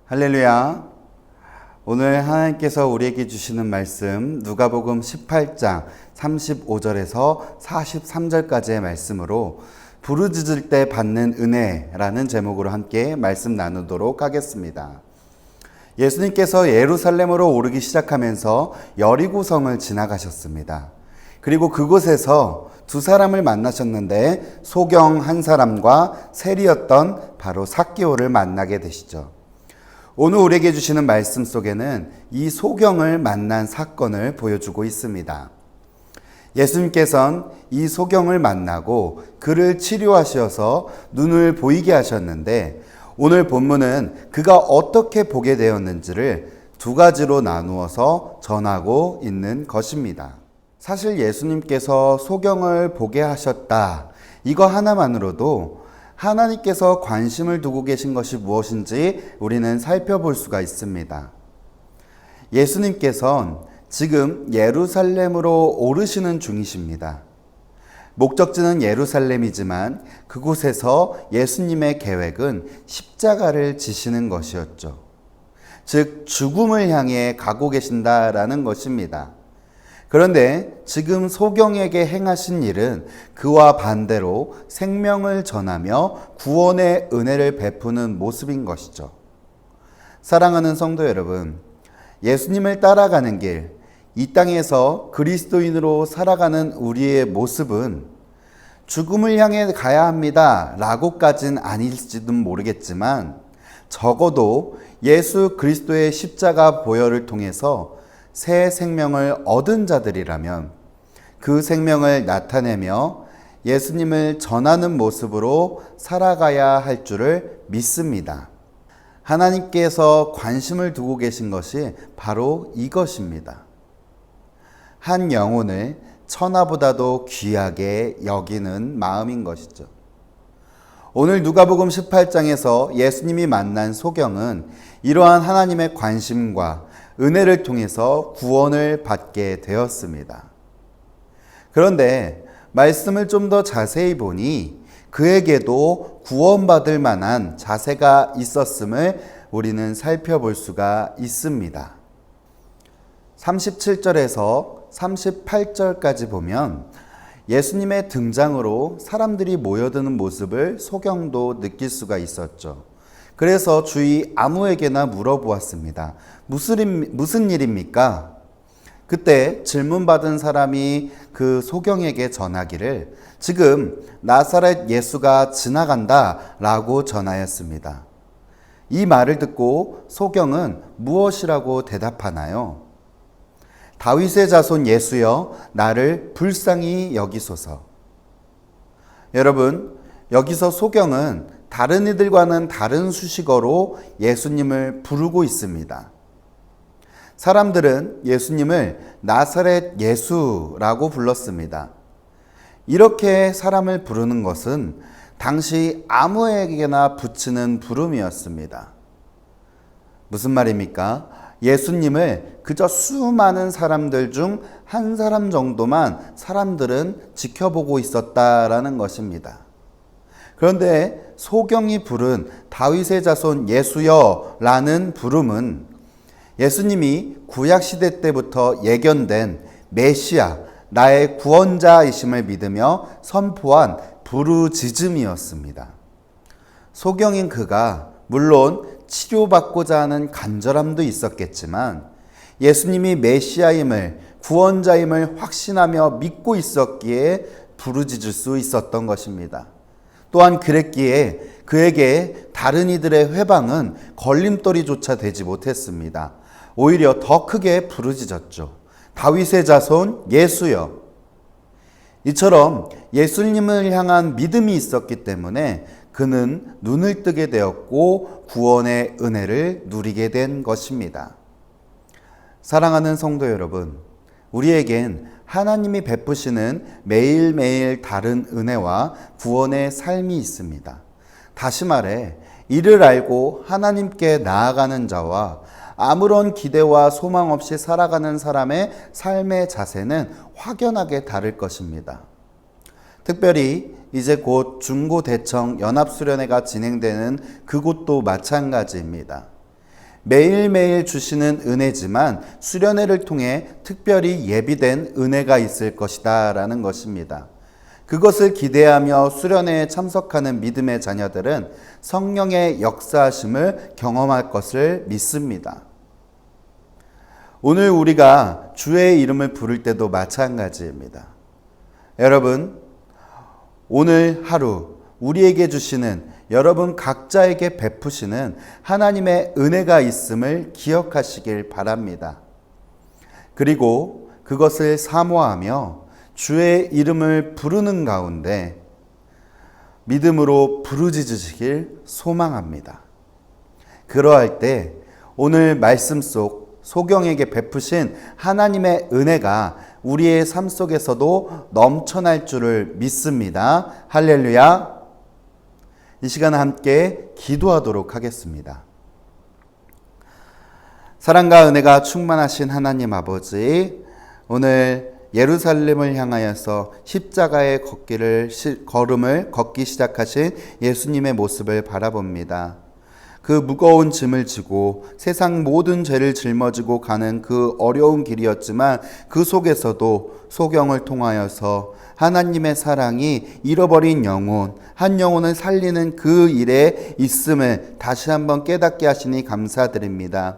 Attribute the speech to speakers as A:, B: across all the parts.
A: 할렐루야. 오늘 하나님께서 우리에게 주시는 말씀 누가복음 18장 35절에서 43절까지의 말씀으로 부르짖을 때 받는 은혜라는 제목으로 함께 말씀 나누도록 하겠습니다. 예수님께서 예루살렘으로 오르기 시작하면서 여리고성을 지나가셨습니다. 그리고 그곳에서 두 사람을 만나셨는데 소경 한 사람과 세리였던 바로 삭개오를 만나게 되시죠. 오늘 우리에게 주시는 말씀 속에는 이 소경을 만난 사건을 보여주고 있습니다. 예수님께서는 이 소경을 만나고 그를 치료하셔서 눈을 보이게 하셨는데 오늘 본문은 그가 어떻게 보게 되었는지를 두 가지로 나누어서 전하고 있는 것입니다. 사실 예수님께서 소경을 보게 하셨다. 이거 하나만으로도 하나님께서 관심을 두고 계신 것이 무엇인지 우리는 살펴볼 수가 있습니다. 예수님께서는 지금 예루살렘으로 오르시는 중이십니다. 목적지는 예루살렘이지만 그곳에서 예수님의 계획은 십자가를 지시는 것이었죠. 즉 죽음을 향해 가고 계신다라는 것입니다. 그런데 지금 소경에게 행하신 일은 그와 반대로 생명을 전하며 구원의 은혜를 베푸는 모습인 것이죠. 사랑하는 성도 여러분, 예수님을 따라가는 길, 이 땅에서 그리스도인으로 살아가는 우리의 모습은 죽음을 향해 가야 합니다 라고까지는 아닐지도 모르겠지만 적어도 예수 그리스도의 십자가 보혈을 통해서 새 생명을 얻은 자들이라면 그 생명을 나타내며 예수님을 전하는 모습으로 살아가야 할 줄을 믿습니다. 하나님께서 관심을 두고 계신 것이 바로 이것입니다. 한 영혼을 천하보다도 귀하게 여기는 마음인 것이죠. 오늘 누가복음 18장에서 예수님이 만난 소경은 이러한 하나님의 관심과 은혜를 통해서 구원을 받게 되었습니다. 그런데 말씀을 좀 더 자세히 보니 그에게도 구원받을 만한 자세가 있었음을 우리는 살펴볼 수가 있습니다. 37절에서 38절까지 보면 예수님의 등장으로 사람들이 모여드는 모습을 소경도 느낄 수가 있었죠. 그래서 주위 아무에게나 물어보았습니다. 무슨 일입니까? 그때 질문받은 사람이 그 소경에게 전하기를 지금 나사렛 예수가 지나간다 라고 전하였습니다. 이 말을 듣고 소경은 무엇이라고 대답하나요? 다윗의 자손 예수여 나를 불쌍히 여기소서. 여러분, 여기서 소경은 다른 이들과는 다른 수식어로 예수님을 부르고 있습니다. 사람들은 예수님을 나사렛 예수라고 불렀습니다. 이렇게 사람을 부르는 것은 당시 아무에게나 붙이는 부름이었습니다. 무슨 말입니까? 예수님을 그저 수많은 사람들 중 한 사람 정도만 사람들은 지켜보고 있었다라는 것입니다. 그런데 소경이 부른 다윗의 자손 예수여 라는 부름은 예수님이 구약시대 때부터 예견된 메시아, 나의 구원자이심을 믿으며 선포한 부르짖음이었습니다. 소경인 그가 물론 치료받고자 하는 간절함도 있었겠지만 예수님이 메시아임을, 구원자임을 확신하며 믿고 있었기에 부르짖을 수 있었던 것입니다. 또한 그랬기에 그에게 다른 이들의 회방은 걸림돌이조차 되지 못했습니다. 오히려 더 크게 부르짖었죠. 다윗의 자손 예수여. 이처럼 예수님을 향한 믿음이 있었기 때문에 그는 눈을 뜨게 되었고 구원의 은혜를 누리게 된 것입니다. 사랑하는 성도 여러분, 우리에겐 하나님이 베푸시는 매일매일 다른 은혜와 구원의 삶이 있습니다. 다시 말해 이를 알고 하나님께 나아가는 자와 아무런 기대와 소망 없이 살아가는 사람의 삶의 자세는 확연하게 다를 것입니다. 특별히 이제 곧 중고대청 연합수련회가 진행되는 그곳도 마찬가지입니다. 매일매일 주시는 은혜지만 수련회를 통해 특별히 예비된 은혜가 있을 것이다 라는 것입니다. 그것을 기대하며 수련회에 참석하는 믿음의 자녀들은 성령의 역사하심을 경험할 것을 믿습니다. 오늘 우리가 주의 이름을 부를 때도 마찬가지입니다. 여러분, 오늘 하루 우리에게 주시는, 여러분 각자에게 베푸시는 하나님의 은혜가 있음을 기억하시길 바랍니다. 그리고 그것을 사모하며 주의 이름을 부르는 가운데 믿음으로 부르짖으시길 소망합니다. 그러할 때 오늘 말씀 속 소경에게 베푸신 하나님의 은혜가 우리의 삶 속에서도 넘쳐날 줄을 믿습니다. 할렐루야. 이 시간 함께 기도하도록 하겠습니다. 사랑과 은혜가 충만하신 하나님 아버지, 오늘 예루살렘을 향하여서 십자가의 걸음을 걷기 시작하신 예수님의 모습을 바라봅니다. 그 무거운 짐을 지고 세상 모든 죄를 짊어지고 가는 그 어려운 길이었지만 그 속에서도 소경을 통하여서 하나님의 사랑이 잃어버린 영혼, 한 영혼을 살리는 그 일에 있음을 다시 한번 깨닫게 하시니 감사드립니다.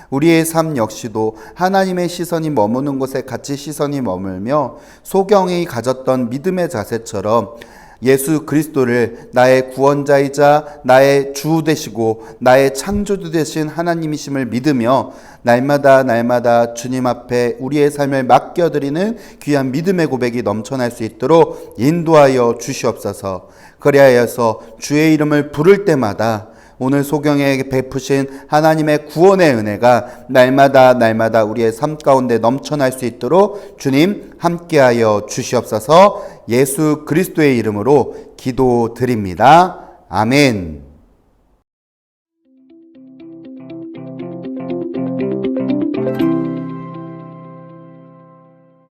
A: 우리의 삶 역시도 하나님의 시선이 머무는 곳에 같이 시선이 머물며 소경이 가졌던 믿음의 자세처럼 예수 그리스도를 나의 구원자이자 나의 주 되시고 나의 창조주 되신 하나님이심을 믿으며 날마다 주님 앞에 우리의 삶을 맡겨드리는 귀한 믿음의 고백이 넘쳐날 수 있도록 인도하여 주시옵소서. 그리하여서 주의 이름을 부를 때마다 오늘 소경에게 베푸신 하나님의 구원의 은혜가 날마다 우리의 삶 가운데 넘쳐날 수 있도록 주님 함께하여 주시옵소서. 예수 그리스도의 이름으로 기도드립니다. 아멘.